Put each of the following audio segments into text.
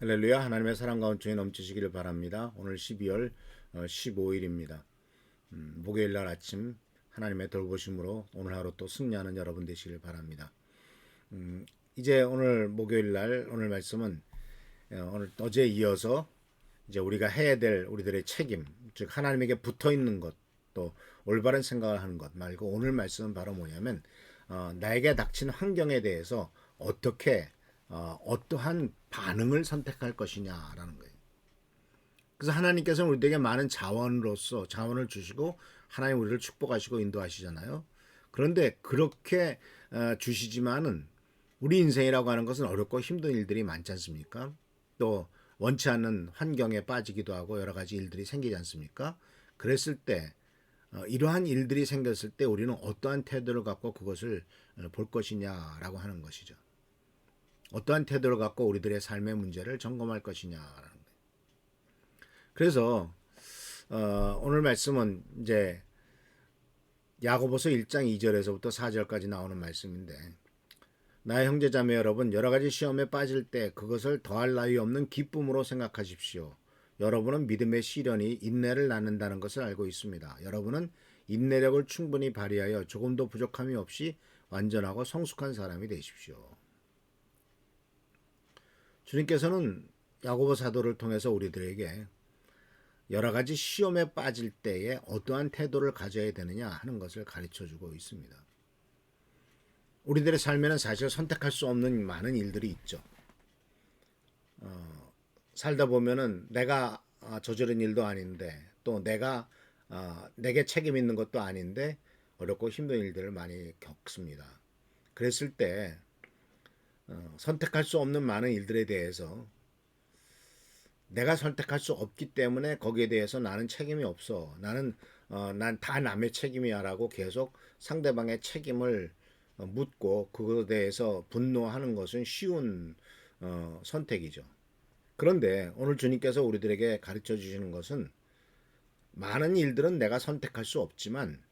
할렐루야. 하나님의 사랑과 은총이 넘치시기를 바랍니다. 오늘 12월 15일입니다. 목요일 날 아침 하나님의 돌보심으로 오늘 하루 또 승리하는 여러분 되시길 바랍니다. 이제 오늘 목요일 날 오늘 말씀은 오늘 어제에 이어서 이제 우리가 해야 될 우리들의 책임, 즉 하나님에게 붙어 있는 것, 또 올바른 생각을 하는 것 말고 오늘 말씀은 바로 뭐냐면 나에게 닥친 환경에 대해서 어떻게 어떠한 반응을 선택할 것이냐라는 거예요. 그래서 하나님께서는 우리에게 많은 자원으로서 자원을 주시고 하나님 우리를 축복하시고 인도하시잖아요. 그런데 그렇게 주시지만은 우리 인생이라고 하는 것은 어렵고 힘든 일들이 많지 않습니까? 또 원치 않는 환경에 빠지기도 하고 여러 가지 일들이 생기지 않습니까? 그랬을 때 이러한 일들이 생겼을 때 우리는 어떠한 태도를 갖고 그것을 볼 것이냐라고 하는 것이죠. 어떠한 태도를 갖고 우리들의 삶의 문제를 점검할 것이냐라는 거예요. 그래서 오늘 말씀은 이제 야고보서 1장 2절에서부터 4절까지 나오는 말씀인데, 나의 형제자매 여러분, 여러 가지 시험에 빠질 때 그것을 더할 나위 없는 기쁨으로 생각하십시오. 여러분은 믿음의 시련이 인내를 낳는다는 것을 알고 있습니다. 여러분은 인내력을 충분히 발휘하여 조금도 부족함이 없이 완전하고 성숙한 사람이 되십시오. 주님께서는 야고보 사도를 통해서 우리들에게 여러 가지 시험에 빠질 때에 어떠한 태도를 가져야 되느냐 하는 것을 가르쳐 주고 있습니다. 우리들의 삶에는 사실 선택할 수 없는 많은 일들이 있죠. 살다 보면은 내가 저지른 일도 아닌데 또 내가 내게 책임 있는 것도 아닌데 어렵고 힘든 일들을 많이 겪습니다. 그랬을 때 선택할 수 없는 많은 일들에 대해서 내가 선택할 수 없기 때문에 거기에 대해서 나는 책임이 없어. 난 다 남의 책임이야라고 계속 상대방의 책임을 묻고 그것에 대해서 분노하는 것은 쉬운 선택이죠. 그런데 오늘 주님께서 우리들에게 가르쳐 주시는 것은 많은 일들은 내가 선택할 수 없지만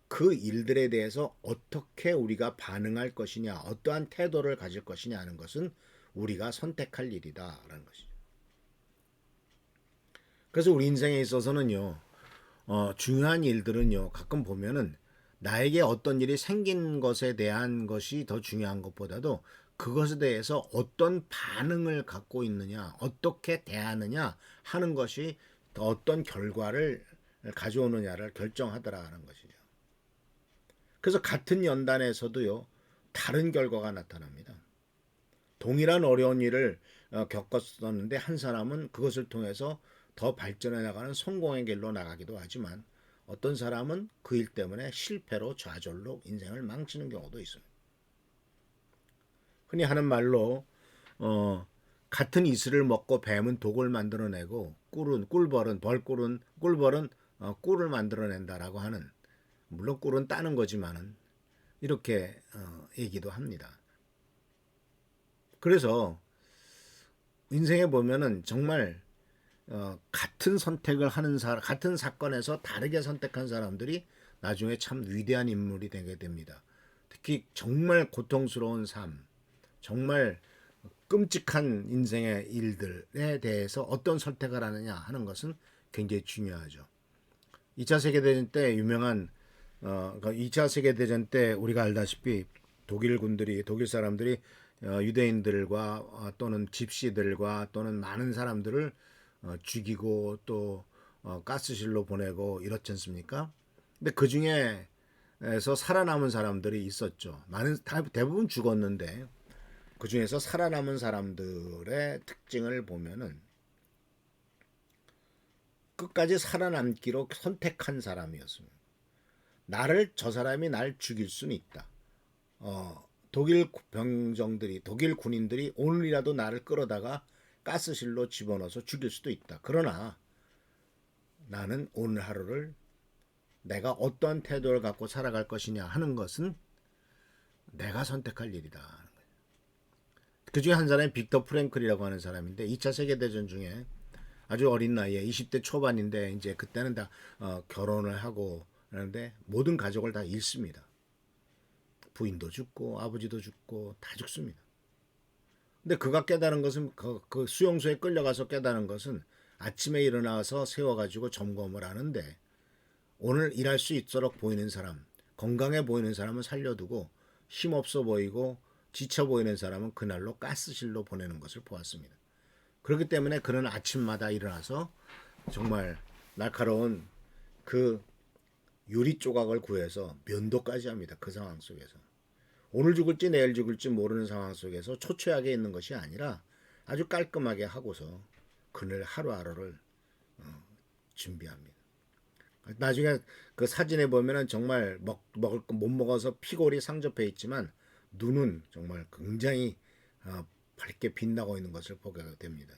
그 일들에 대해서 어떻게 우리가 반응할 것이냐, 어떠한 태도를 가질 것이냐 하는 것은 우리가 선택할 일이다라는 것이죠. 그래서 우리 인생에 있어서는요, 중요한 일들은요, 가끔 보면은 나에게 어떤 일이 생긴 것에 대한 것이 더 중요한 것보다도 그것에 대해서 어떤 반응을 갖고 있느냐, 어떻게 대하느냐 하는 것이 어떤 결과를 가져오느냐를 결정하더라는 것이죠. 그래서 같은 연단에서도요, 다른 결과가 나타납니다. 동일한 어려운 일을 겪었었는데 한 사람은 그것을 통해서 더 발전해 나가는 성공의 길로 나가기도 하지만 어떤 사람은 그 일 때문에 실패로 좌절로 인생을 망치는 경우도 있습니다. 흔히 하는 말로 같은 이슬을 먹고 뱀은 독을 만들어내고 꿀벌은 꿀을 만들어낸다라고 하는, 물론 꿀은 따는 거지만은 이렇게 얘기도 합니다. 그래서 인생에 보면은 정말 같은 선택을 하는 사람, 같은 사건에서 다르게 선택한 사람들이 나중에 참 위대한 인물이 되게 됩니다. 특히 정말 고통스러운 삶, 정말 끔찍한 인생의 일들에 대해서 어떤 선택을 하느냐 하는 것은 굉장히 중요하죠. 2차 세계대전 때 유명한 2차 세계대전 때 우리가 알다시피 독일 사람들이 유대인들과 또는 집시들과 또는 많은 사람들을 죽이고 또 가스실로 보내고 이렇지 않습니까? 근데 그 중에서 살아남은 사람들이 있었죠. 대부분 죽었는데 그 중에서 살아남은 사람들의 특징을 보면은 끝까지 살아남기로 선택한 사람이었습니다. 저 사람이 날 죽일 수는 있다. 독일 군인들이 오늘이라도 나를 끌어다가 가스실로 집어넣어서 죽일 수도 있다. 그러나 나는 오늘 하루를 내가 어떠한 태도를 갖고 살아갈 것이냐 하는 것은 내가 선택할 일이다. 그 중에 한 사람이 빅터 프랭클이라고 하는 사람인데 2차 세계대전 중에 아주 어린 나이에 20대 초반인데 이제 그때는 다 결혼을 하고 그러는데 모든 가족을 다 잃습니다. 부인도 죽고 아버지도 죽고 다 죽습니다. 근데 그가 깨달은 것은 그 수용소에 끌려가서 깨달은 것은 아침에 일어나서 세워가지고 점검을 하는데 오늘 일할 수 있도록 보이는 사람, 건강해 보이는 사람은 살려두고 힘없어 보이고 지쳐 보이는 사람은 그날로 가스실로 보내는 것을 보았습니다. 그렇기 때문에 그는 아침마다 일어나서 정말 날카로운 그 유리 조각을 구해서 면도까지 합니다. 그 상황 속에서. 오늘 죽을지 내일 죽을지 모르는 상황 속에서 초췌하게 있는 것이 아니라 아주 깔끔하게 하고서 그늘 하루하루를 준비합니다. 나중에 그 사진에 보면은 정말 먹을 거 못 먹어서 피골이 상접해 있지만 눈은 정말 굉장히 밝게 빛나고 있는 것을 보게 됩니다.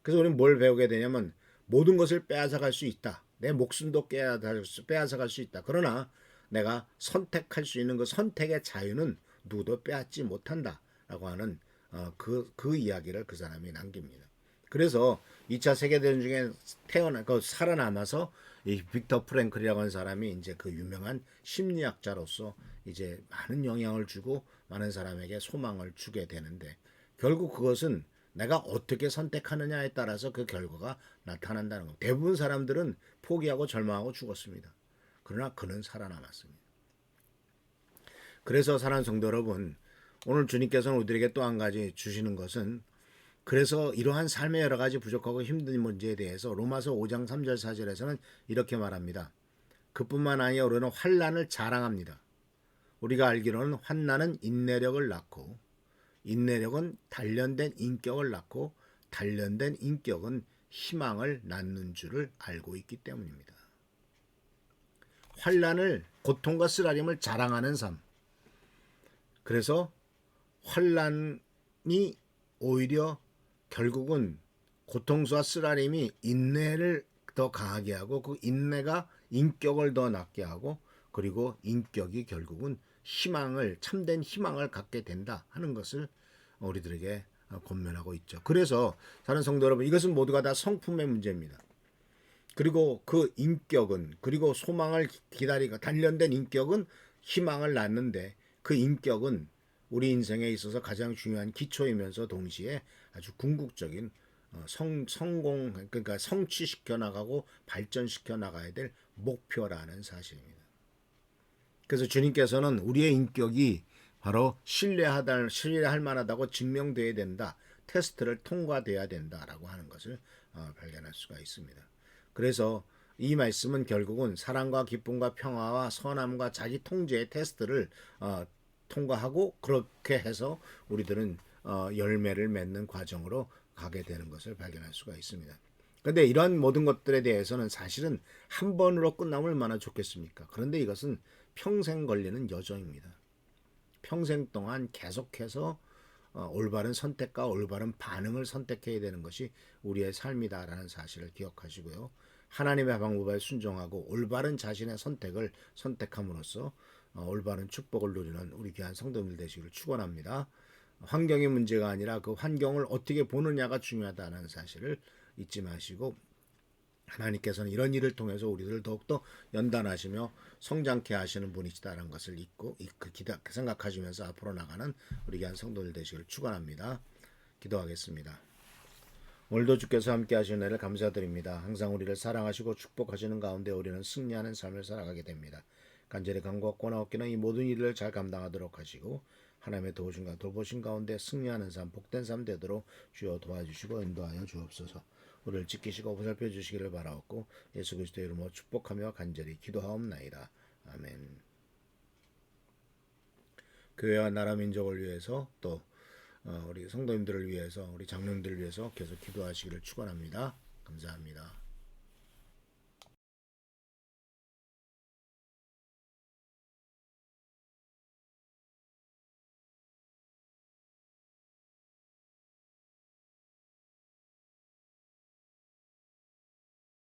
그래서 우리는 뭘 배우게 되냐면 모든 것을 빼앗아갈 수 있다. 내 목숨도 빼앗아갈 수 있다. 그러나 내가 선택할 수 있는 그 선택의 자유는 누구도 빼앗지 못한다라고 하는 그 이야기를 그 사람이 남깁니다. 그래서 2차 세계대전 중에 살아남아서 이 빅터 프랭클이라고 하는 사람이 이제 그 유명한 심리학자로서 이제 많은 영향을 주고 많은 사람에게 소망을 주게 되는데 결국 그것은 내가 어떻게 선택하느냐에 따라서 그 결과가 나타난다는 것. 대부분 사람들은 포기하고 절망하고 죽었습니다. 그러나 그는 살아남았습니다. 그래서 사랑하는 성도 여러분, 오늘 주님께서는 우리에게 또 한 가지 주시는 것은 그래서 이러한 삶의 여러 가지 부족하고 힘든 문제에 대해서 로마서 5장 3절 4절에서는 이렇게 말합니다. 그뿐만 아니라 우리는 환난을 자랑합니다. 우리가 알기로는 환난은 인내력을 낳고 인내력은 단련된 인격을 낳고 단련된 인격은 희망을 낳는 줄을 알고 있기 때문입니다. 환난을 고통과 쓰라림을 자랑하는 삶. 그래서 환난이 오히려 결국은 고통수와 쓰라림이 인내를 더 강하게 하고 그 인내가 인격을 더 낳게 하고 그리고 인격이 결국은 희망을 참된 희망을 갖게 된다 하는 것을 우리들에게 권면하고 있죠. 그래서 사는 성도 여러분 이것은 모두가 다 성품의 문제입니다. 그리고 그 인격은 그리고 소망을 기다리고 단련된 인격은 희망을 낳는데 그 인격은 우리 인생에 있어서 가장 중요한 기초이면서 동시에 아주 궁극적인 성공 그러니까 성취시켜 나가고 발전시켜 나가야 될 목표라는 사실입니다. 그래서 주님께서는 우리의 인격이 바로 신뢰할 만하다고 증명돼야 된다. 테스트를 통과돼야 된다라고 하는 것을 발견할 수가 있습니다. 그래서 이 말씀은 결국은 사랑과 기쁨과 평화와 선함과 자기 통제의 테스트를 통과하고 그렇게 해서 우리들은 열매를 맺는 과정으로 가게 되는 것을 발견할 수가 있습니다. 그런데 이러한 모든 것들에 대해서는 사실은 한 번으로 끝나면 얼마나 좋겠습니까? 그런데 이것은 평생 걸리는 여정입니다. 평생 동안 계속해서 올바른 선택과 올바른 반응을 선택해야 되는 것이 우리의 삶이다라는 사실을 기억하시고요. 하나님의 방법에 순종하고 올바른 자신의 선택을 선택함으로써 올바른 축복을 누리는 우리 귀한 성도들 되시기를 축원합니다. 환경이 문제가 아니라 그 환경을 어떻게 보느냐가 중요하다는 사실을 잊지 마시고 하나님께서는 이런 일을 통해서 우리들을 더욱더 연단하시며 성장케 하시는 분이시다라는 것을 잊고 생각하시면서 앞으로 나가는 우리 귀한 성도들 되시기를 축원합니다. 기도하겠습니다. 오늘도 주께서 함께 하시는 은혜를 감사드립니다. 항상 우리를 사랑하시고 축복하시는 가운데 우리는 승리하는 삶을 살아가게 됩니다. 간절히 간구하고 나옵기는 이 모든 일을 잘 감당하도록 하시고 하나님의 도우심과 돌보심 가운데 승리하는 삶, 복된 삶 되도록 주여 도와주시고 인도하여 주옵소서. 우리를 지키시고 보살펴 주시기를 바라옵고 예수 그리스도의 이름으로 축복하며 간절히 기도하옵나이다. 아멘. 교회와 나라 민족을 위해서 또 우리 성도님들을 위해서 우리 장로님들을 위해서 계속 기도하시기를 축원합니다. 감사합니다.